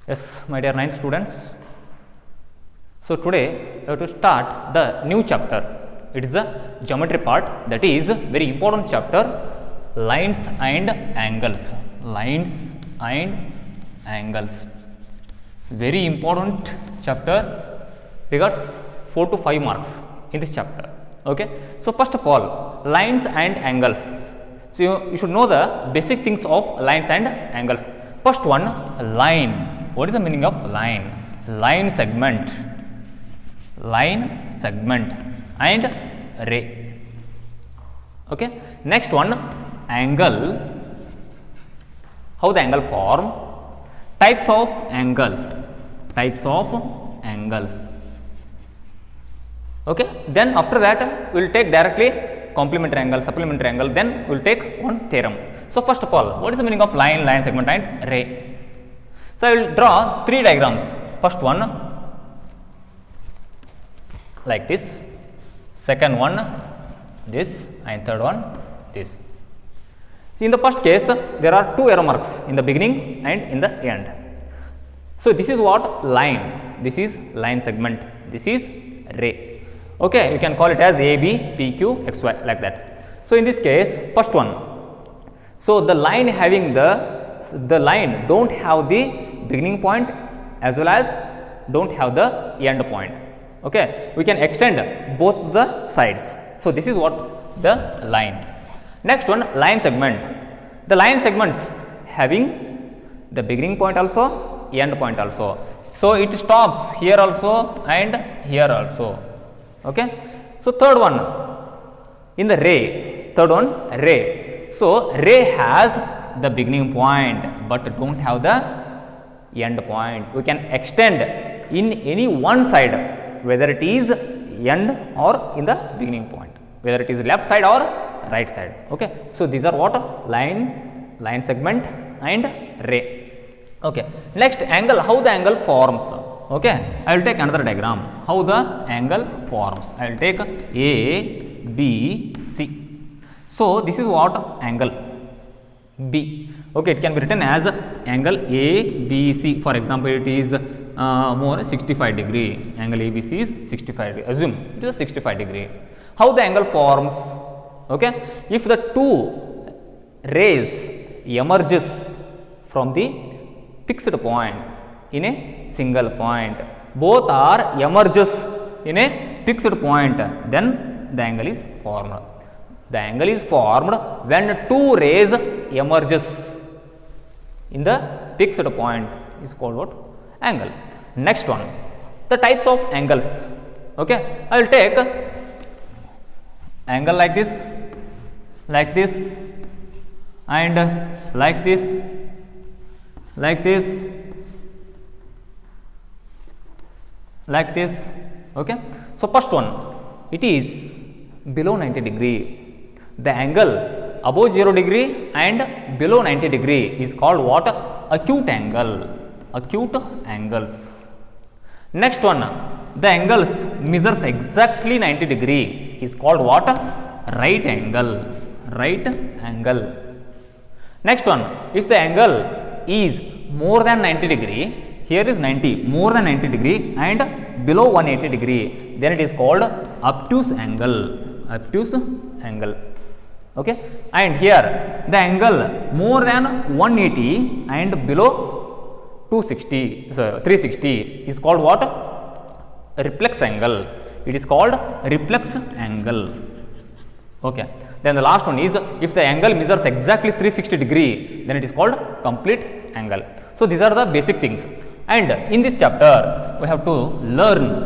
Yes, my dear 9th students. So today we have to start the new chapter. It is the geometry part, that is very important chapter, lines and angles. Lines and angles. Very important chapter. We got 4 to 5 marks in this chapter. Okay. So first of all, lines and angles. So you should know the basic things of lines and angles. First one, line. What is the meaning of line? Line segment. Line segment and ray. Okay. Next one, angle. How the angle form? Types of angles. Types of angles. Okay. Then after that we will take directly complementary angle, supplementary angle, then we will take one theorem. So first of all, what is the meaning of line, line segment and ray? So I will draw 3 diagrams. First one like this, second one this, and third one this. In the first case, there are 2 arrow marks in the beginning and in the end. So this is what line, this is line segment, this is ray. Okay, you can call it as A, B, P, Q, X, Y, like that. So in this case, first one, so the line having the line don't have the beginning point as well as don't have the end point. Okay, we can extend both the sides. So this is what the line. Next one, line segment. The line segment having the beginning point also, end point also. So it stops here also and here also. Okay. So third one, in the ray, third one, ray. So ray has the beginning point but don't have the end point. We can extend in any one side, whether it is end or in the beginning point, whether it is left side or right side. Okay. So these are what? Line segment and ray. Okay. Next, angle. How the angle forms? Okay. I will take another diagram. How the angle forms? I will take A, B, C. So this is what? Angle B. Okay, it can be written as angle ABC. For example, it is more 65 degree. Angle ABC is 65 degree. Assume it is a 65 degree. How the angle forms? Okay, if the 2 rays emerges from the fixed point in a single point, both are emerges in a fixed point, then the angle is formed. The angle is formed when 2 rays emerges in the fixed point is called what? Angle. Next one, the types of angles. Okay, I will take angle like this, and like this, like this, like this. Okay. So first one, it is below 90 degree. The angle above 0 degree and below 90 degree is called what? Acute angle. Acute angles. Next one, the angles measures exactly 90 degree is called what? Right angle. Right angle. Next one, if the angle is more than 90 degree, here is 90, more than 90 degree and below 180 degree, then it is called obtuse angle. Obtuse angle. Okay. And here the angle more than 180 and below 360 is called what? Reflex angle. It is called reflex angle. Okay. Then the last one is, if the angle measures exactly 360 degree, then it is called complete angle. So these are the basic things, and in this chapter we have to learn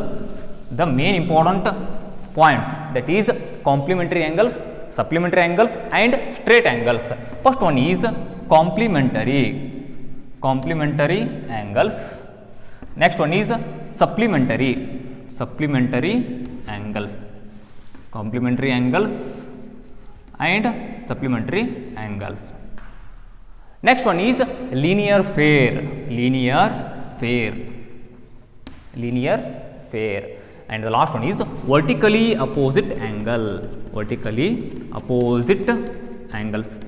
the main important points, that is complementary angles, supplementary angles and straight angles. First one is complementary angles. Next one is supplementary angles. Complementary angles and supplementary angles. Next one is linear fair. And the last one is vertically opposite angle. Vertically opposite angles.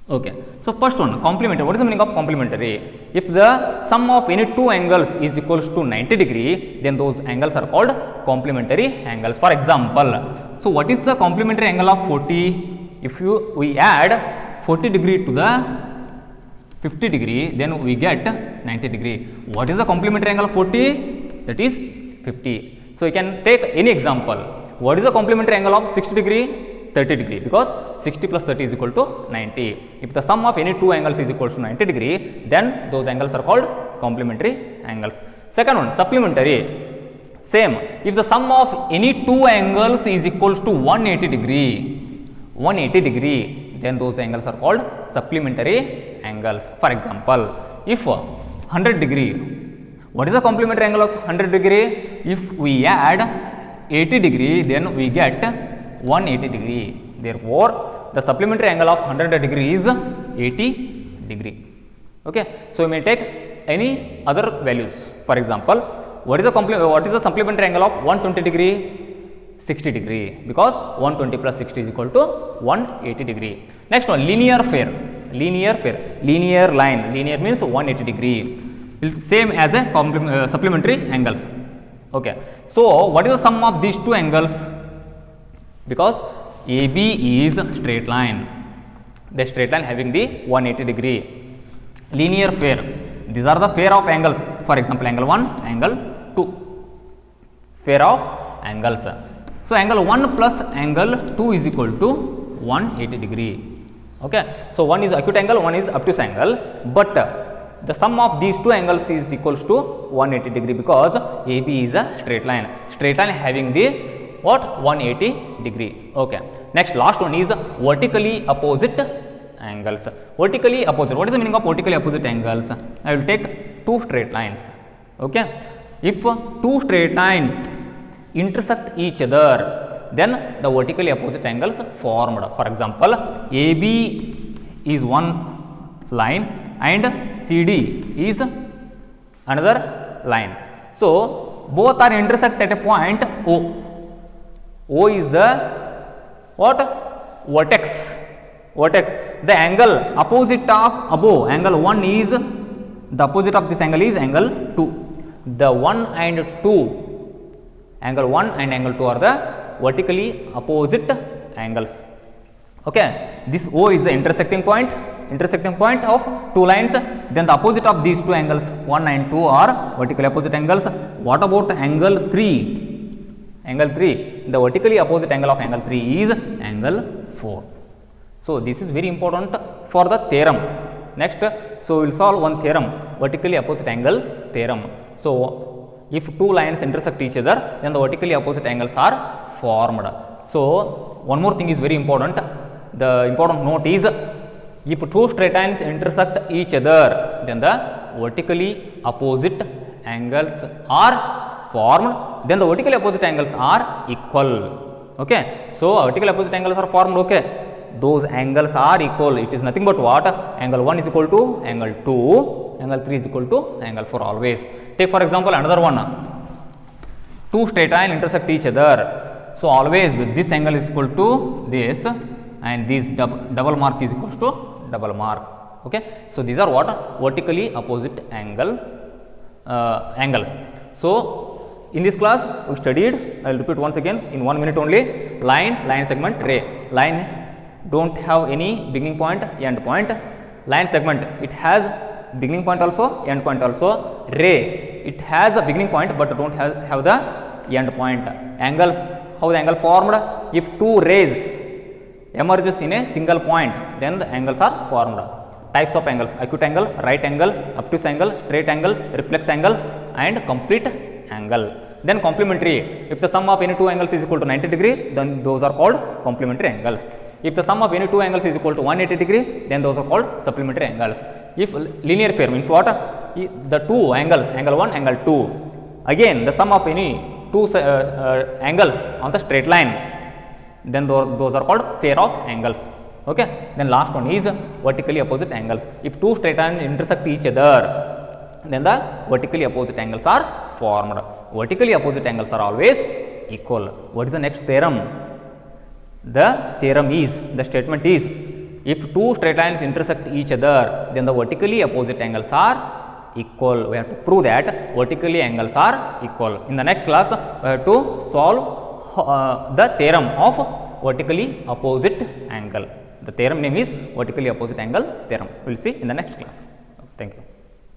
Okay. So first one, complementary. What is the meaning of complementary? If the sum of any two angles is equals to 90 degree, then those angles are called complementary angles. For example, so what is the complementary angle of 40? If we add 40 degree to the 50 degree, then we get 90 degree. What is the complementary angle of 40? That is 50. So you can take any example. What is the complementary angle of 60 degree? 30 degree, because 60 plus 30 is equal to 90. If the sum of any two angles is equal to 90 degree, then those angles are called complementary angles. Second one, supplementary. Same. If the sum of any two angles is equals to 180 degree, then those angles are called supplementary angles. For example, if 100 degree, what is the complementary angle of 100 degree? If we add 80 degree, then we get 180 degree. Therefore, the supplementary angle of 100 degree is 80 degree. Okay. So, you may take any other values. For example, what is the supplementary angle of 120 degree? 60 degree, because 120 plus 60 is equal to 180 degree. Next one, linear pair. Linear line. Linear means 180 degree. Same as a supplementary angles. Okay. So, what is the sum of these two angles? Because AB is straight line, the straight line having the 180 degree. Linear pair, these are the pair of angles. For example, angle 1, angle 2, pair of angles. So, angle 1 plus angle 2 is equal to 180 degree. Okay. So, one is acute angle, one is obtuse angle, but the sum of these two angles is equals to 180 degree, because AB is a straight line having the what? 180 degree. Okay. Next, last one is vertically opposite angles. Vertically opposite. What is the meaning of vertically opposite angles? I will take two straight lines. Okay. If two straight lines intersect each other, then the vertically opposite angles formed. For example, AB is one line and CD is another line. So, both are intersect at a point O. O is the what? Vertex. The angle opposite of above, angle 1 is, the opposite of this angle is angle 2. The 1 and 2, angle 1 and angle 2 are the vertically opposite angles. Okay. This O is the intersecting point of two lines. Then the opposite of these two angles 1 and 2 are vertically opposite angles. What about angle 3? Angle 3, the vertically opposite angle of angle 3 is angle 4. So, this is very important for the theorem. Next, so we will solve one theorem, vertically opposite angle theorem. So, if two lines intersect each other, then the vertically opposite angles are formed. So, one more thing is very important. The important note is, if two straight lines intersect each other, then the vertically opposite angles are formed, then the vertically opposite angles are equal. Okay. So, vertically opposite angles are formed. Okay. Those angles are equal. It is nothing but what? Angle 1 is equal to angle 2, angle 3 is equal to angle 4 always. Take for example, another one. Two straight lines intersect each other. So, always this angle is equal to this, and this double mark is equal to double mark. Okay. So, these are what? Vertically opposite angles. So, in this class we studied, I will repeat once again in 1 minute only, line segment, ray. Line do not have any beginning point, end point. Line segment, it has beginning point also, end point also. Ray, it has a beginning point, but do not have the end point. Angles, how the angle formed? If two rays emerges in a single point, then the angles are formed. Types of angles: acute angle, right angle, obtuse angle, straight angle, reflex angle, and complete angle. Then complementary, if the sum of any two angles is equal to 90 degree, then those are called complementary angles. If the sum of any two angles is equal to 180 degree, then those are called supplementary angles. If linear pair means what? The two angles, angle 1, angle 2, again the sum of any two angles on the straight line, then those are called pair of angles. Okay. Then last one is vertically opposite angles. If two straight lines intersect each other, then the vertically opposite angles are formed. Vertically opposite angles are always equal. What is the next theorem? The theorem is, the statement is, if two straight lines intersect each other, then the vertically opposite angles are equal. We have to prove that vertically angles are equal. In the next class, we have to solve the theorem of vertically opposite angle. The theorem name is vertically opposite angle theorem. We will see in the next class. Thank you.